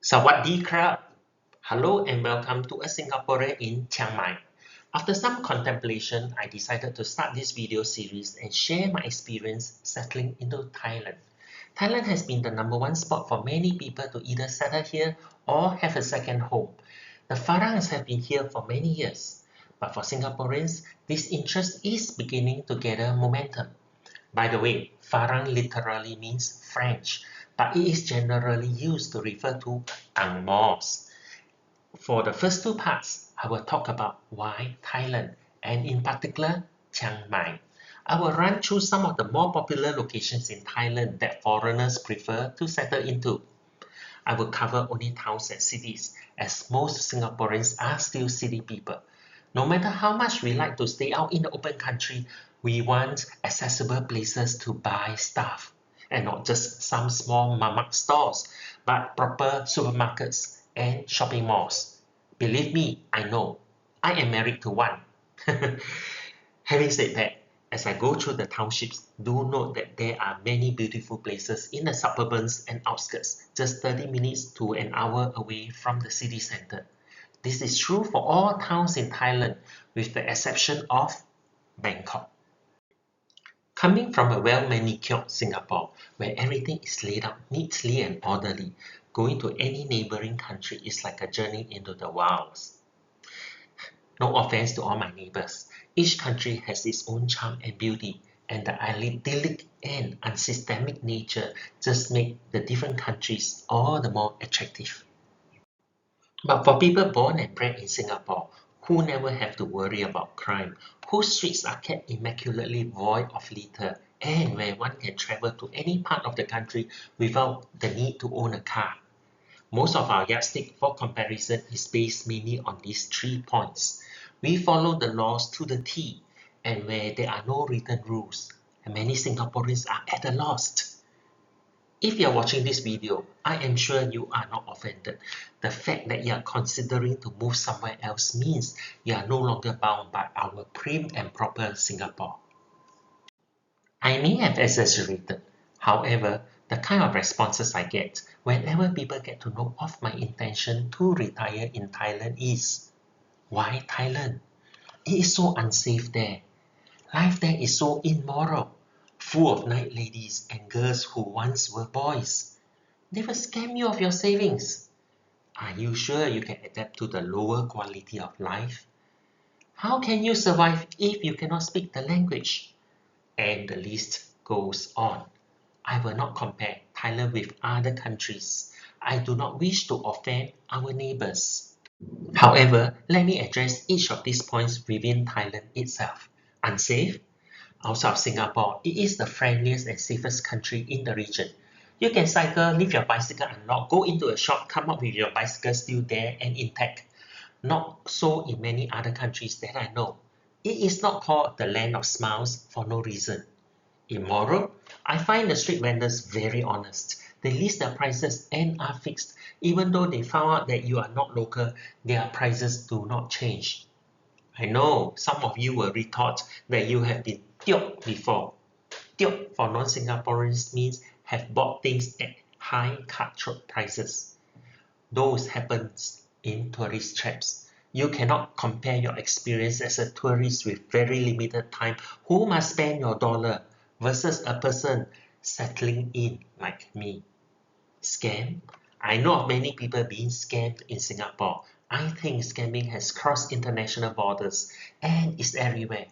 Sawadee krap! Hello and welcome to a Singaporean in Chiang Mai. After some contemplation, I decided to start this video series and share my experience settling into Thailand. Thailand has been the #1 spot for many people to either settle here or have a second home. The Farangs have been here for many years, but for Singaporeans, this interest is beginning to gather momentum. By the way, Farang literally means French, but it is generally used to refer to Ang Mohs. For the first two parts, I will talk about why Thailand, and in particular, Chiang Mai. I will run through some of the more popular locations in Thailand that foreigners prefer to settle into. I will cover only towns and cities, as most Singaporeans are still city people. No matter how much we like to stay out in the open country, we want accessible places to buy stuff. And not just some small mamak stores, but proper supermarkets and shopping malls. Believe me, I know. I am married to one. Having said that, as I go through the townships, do note that there are many beautiful places in the suburbs and outskirts, just 30 minutes to an hour away from the city centre. This is true for all towns in Thailand, with the exception of Bangkok. Coming from a well-manicured Singapore, where everything is laid out neatly and orderly, going to any neighbouring country is like a journey into the wilds. No offense to all my neighbours, each country has its own charm and beauty, and the idyllic and unsystemic nature just make the different countries all the more attractive. But for people born and bred in Singapore, who never have to worry about crime, whose streets are kept immaculately void of litter, and where one can travel to any part of the country without the need to own a car. Most of our yardstick for comparison is based mainly on these 3 points. We follow the laws to the T, and where there are no written rules, and many Singaporeans are at a loss. If you are watching this video, I am sure you are not offended. The fact that you are considering to move somewhere else means you are no longer bound by our prim and proper Singapore. I may have exaggerated. However, the kind of responses I get whenever people get to know of my intention to retire in Thailand is, why Thailand? It is so unsafe there. Life there is so immoral, full of night ladies and girls who once were boys. They will scam you of your savings. Are you sure you can adapt to the lower quality of life? How can you survive if you cannot speak the language? And the list goes on. I will not compare Thailand with other countries. I do not wish to offend our neighbors. However, let me address each of these points within Thailand itself. Unsafe? Outside of Singapore, it is the friendliest and safest country in the region. You can cycle, leave your bicycle unlocked, go into a shop, come out with your bicycle still there and intact. Not so in many other countries that I know. It is not called the land of smiles for no reason. Immoral? I find the street vendors very honest. They list their prices and are fixed. Even though they found out that you are not local, their prices do not change. I know some of you will retort that you have been tiok before. Tiok for non-Singaporeans means have bought things at high cutthroat prices. Those happens in tourist traps. You cannot compare your experience as a tourist with very limited time who must spend your dollar versus a person settling in like me. Scam? I know of many people being scammed in Singapore. I think scamming has crossed international borders and is everywhere.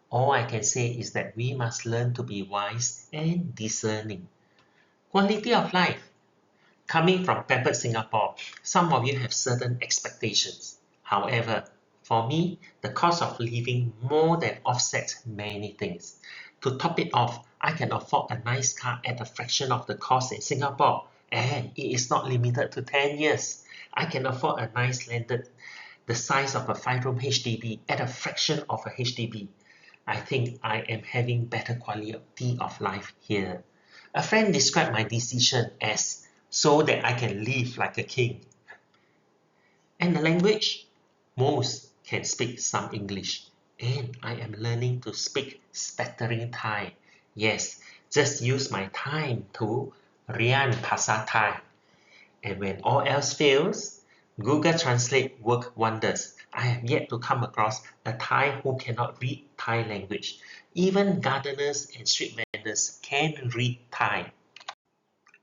All I can say is that we must learn to be wise and discerning. Quality of life. Coming from pampered Singapore, some of you have certain expectations. However, for me, the cost of living more than offsets many things. To top it off, I can afford a nice car at a fraction of the cost in Singapore, and it is not limited to 10 years. I can afford a nice landed the size of a 5-room HDB at a fraction of a HDB. I think I am having better quality of life here. A friend described my decision as so that I can live like a king. And the language? Most can speak some English, and I am learning to speak spattering Thai. Yes, just use my time to Rianภาษา Thai. And when all else fails, Google Translate work wonders. I have yet to come across a Thai who cannot read Thai language. Even gardeners and street vendors can read Thai.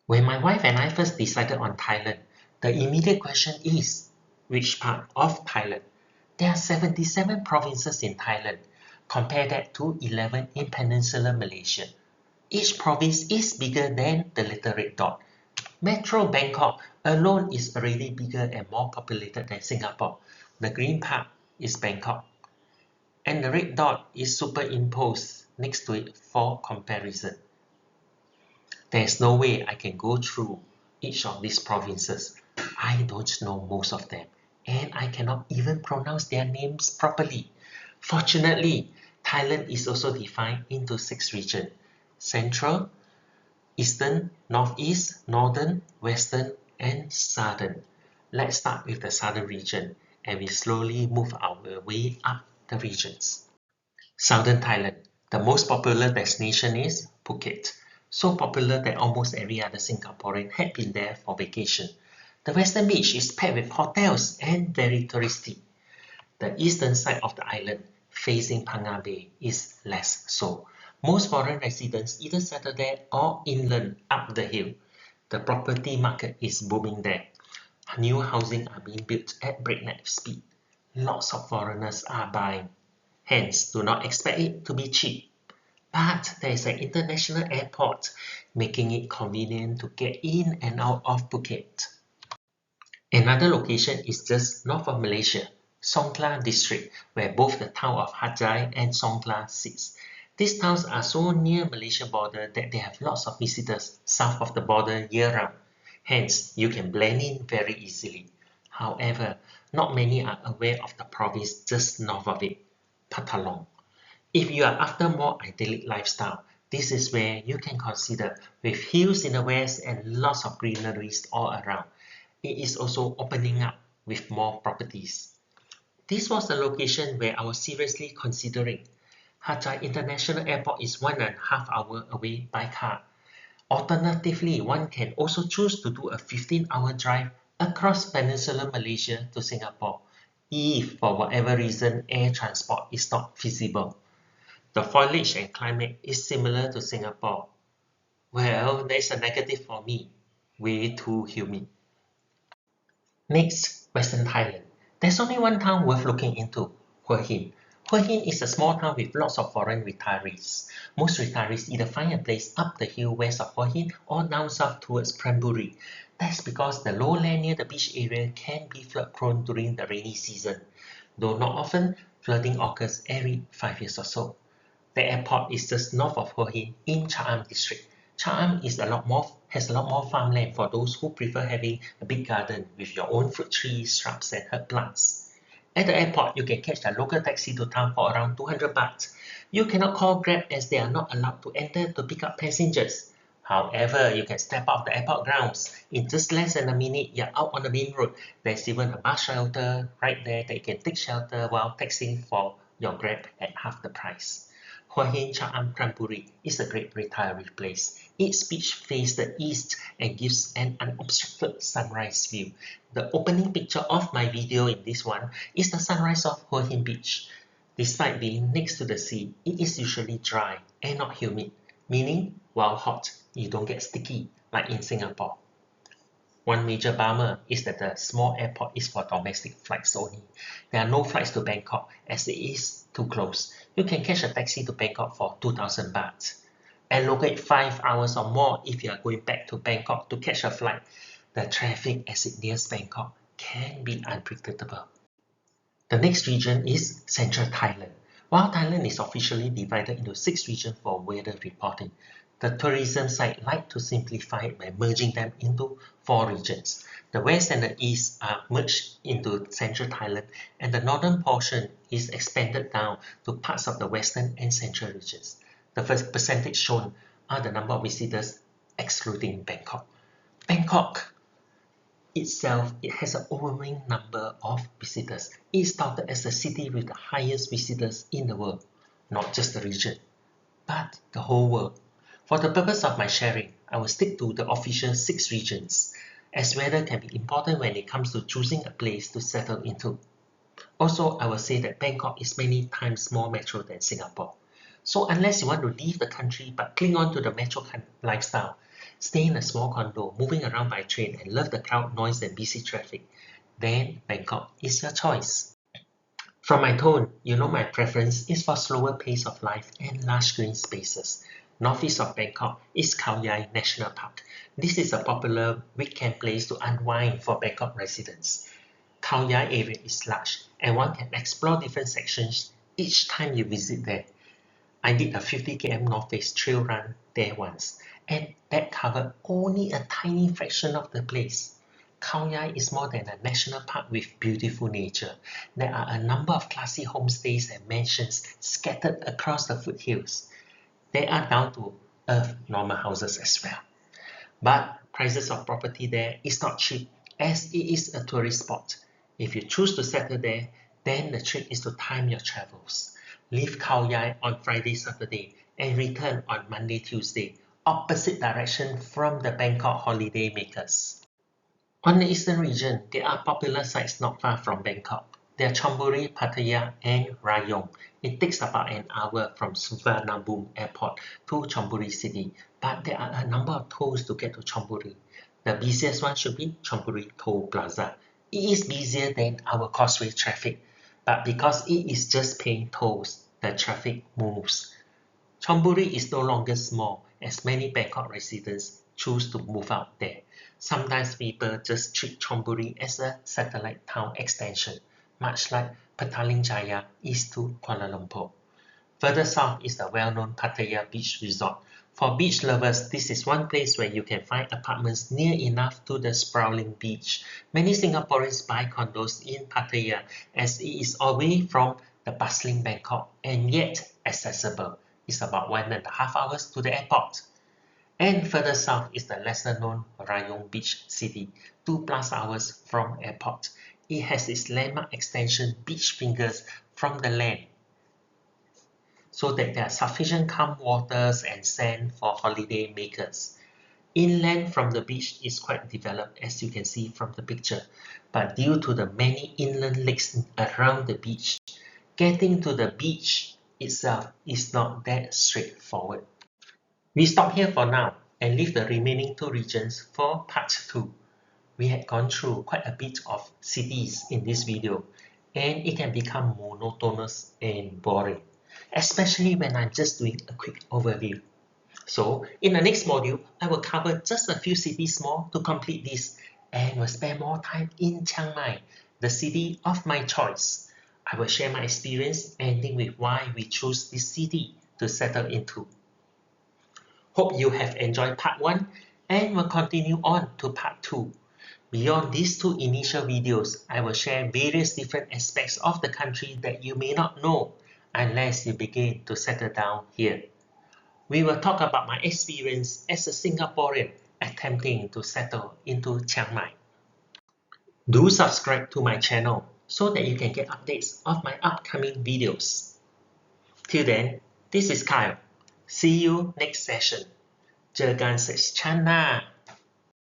When my wife and I first decided on Thailand, the immediate question is, which part of Thailand? There are 77 provinces in Thailand. Compare that to 11 in Peninsular Malaysia. Each province is bigger than the little red dot. Metro Bangkok alone is already bigger and more populated than Singapore. The green part is Bangkok. And the red dot is superimposed next to it for comparison. There's no way I can go through each of these provinces. I don't know most of them, and I cannot even pronounce their names properly. Fortunately, Thailand is also defined into 6 regions: Central, Eastern, Northeast, Northern, Western, and Southern. Let's start with the Southern region, and we slowly move our way up the regions. Southern Thailand. The most popular destination is Phuket. So popular that almost every other Singaporean had been there for vacation. The western beach is packed with hotels and very touristy. The eastern side of the island, facing Phang Bay, is less so. Most foreign residents either settle there or inland up the hill. The property market is booming there. New housing are being built at breakneck speed. Lots of foreigners are buying. Hence, do not expect it to be cheap. But there is an international airport, making it convenient to get in and out of Phuket. Another location is just north of Malaysia, Songkhla district, where both the town of Hat Yai and Songkhla sits. These towns are so near Malaysia border that they have lots of visitors south of the border year-round. Hence, you can blend in very easily. However, not many are aware of the province just north of it, Pathalong. If you are after more idyllic lifestyle, this is where you can consider, with hills in the west and lots of greeneries all around. It is also opening up with more properties. This was the location where I was seriously considering. Hat Yai International Airport is 1.5 hours away by car. Alternatively, one can also choose to do a 15-hour drive across Peninsular Malaysia to Singapore, if for whatever reason air transport is not feasible. The foliage and climate is similar to Singapore. Well, there's a negative for me. Way too humid. Next, Western Thailand. There's only one town worth looking into, Hua Hin. Hua Hin is a small town with lots of foreign retirees. Most retirees either find a place up the hill west of Hua Hin or down south towards Pramburi. That's because the lowland near the beach area can be flood prone during the rainy season. Though not often, flooding occurs every 5 years or so. The airport is just north of Hua Hin in Cha Am district. Cha Am has a lot more farmland for those who prefer having a big garden with your own fruit trees, shrubs and herb plants. At the airport, you can catch a local taxi to town for around 200 baht. You cannot call Grab as they are not allowed to enter to pick up passengers. However, you can step out of the airport grounds. In just less than a minute, you're out on the main road. There's even a bus shelter right there that you can take shelter while taxiing for your Grab at half the price. Hua Hin Cha Am Pramburi is a great retiree place. Its beach faces the east and gives an unobstructed sunrise view. The opening picture of my video in this one is the sunrise of Hua Hin Beach. Despite being next to the sea, it is usually dry and not humid, meaning while hot, you don't get sticky like in Singapore. One major bummer is that the small airport is for domestic flights only. There are no flights to Bangkok as it is too close. You can catch a taxi to Bangkok for 2,000 baht. Allocate 5 hours or more if you are going back to Bangkok to catch a flight. The traffic as it nears Bangkok can be unpredictable. The next region is Central Thailand. While Thailand is officially divided into 6 regions for weather reporting, the tourism side like to simplify it by merging them into 4 regions. The west and the east are merged into Central Thailand, and the northern portion is expanded down to parts of the western and central regions. The first percentage shown are the number of visitors excluding Bangkok. Bangkok itself, it has an overwhelming number of visitors. It is touted as the city with the highest visitors in the world, not just the region, but the whole world. For the purpose of my sharing, I will stick to the official 6 regions. as weather can be important when it comes to choosing a place to settle into. Also, I will say that Bangkok is many times more metro than Singapore. So unless you want to leave the country but cling on to the metro lifestyle, stay in a small condo, moving around by train and love the crowd, noise and busy traffic, then Bangkok is your choice. From my tone, you know my preference is for slower pace of life and lush green spaces. Northeast of Bangkok is Khao Yai National Park. This is a popular weekend place to unwind for Bangkok residents. Khao Yai area is large and one can explore different sections each time you visit there. I did a 50 km North Face trail run there once, and that covered only a tiny fraction of the place. Khao Yai is more than a national park with beautiful nature. There are a number of classy homestays and mansions scattered across the foothills. They are down to earth normal houses as well. But prices of property there is not cheap as it is a tourist spot. If you choose to settle there, then the trick is to time your travels. Leave Khao Yai on Friday, Saturday and return on Monday, Tuesday, opposite direction from the Bangkok holiday makers. On the eastern region, there are popular sites not far from Bangkok. They are Chonburi, Pattaya and Rayong. It takes about an hour from Suvarnabhumi Airport to Chonburi City, but there are a number of tolls to get to Chonburi. The busiest one should be Chonburi Toll Plaza. It is busier than our causeway traffic, but because it is just paying tolls, the traffic moves. Chonburi is no longer small as many Bangkok residents choose to move out there. Sometimes people just treat Chonburi as a satellite town extension, much like Petaling Jaya is to Kuala Lumpur. Further south is the well-known Pattaya Beach Resort. For beach lovers, this is one place where you can find apartments near enough to the sprawling beach. Many Singaporeans buy condos in Pattaya as it is away from the bustling Bangkok and yet accessible. It's about 1.5 hours to the airport. And further south is the lesser-known Rayong Beach City, 2+ hours from airport. It has its landmark extension Beach Fingers from the land, so that there are sufficient calm waters and sand for holiday makers. Inland from the beach is quite developed as you can see from the picture, but due to the many inland lakes around the beach, getting to the beach itself is not that straightforward. We stop here for now and leave the remaining two regions for part 2. We had gone through quite a bit of cities in this video and it can become monotonous and boring, especially when I'm just doing a quick overview. So in the next module, I will cover just a few cities more to complete this and will spend more time in Chiang Mai, the city of my choice. I will share my experience ending with why we choose this city to settle into. Hope you have enjoyed part 1 and will continue on to part 2. Beyond these two initial videos, I will share various different aspects of the country that you may not know unless you begin to settle down here. We will talk about my experience as a Singaporean attempting to settle into Chiang Mai. Do subscribe to my channel so that you can get updates of my upcoming videos. Till then, this is Kyle. See you next session. เจอกัน Sechana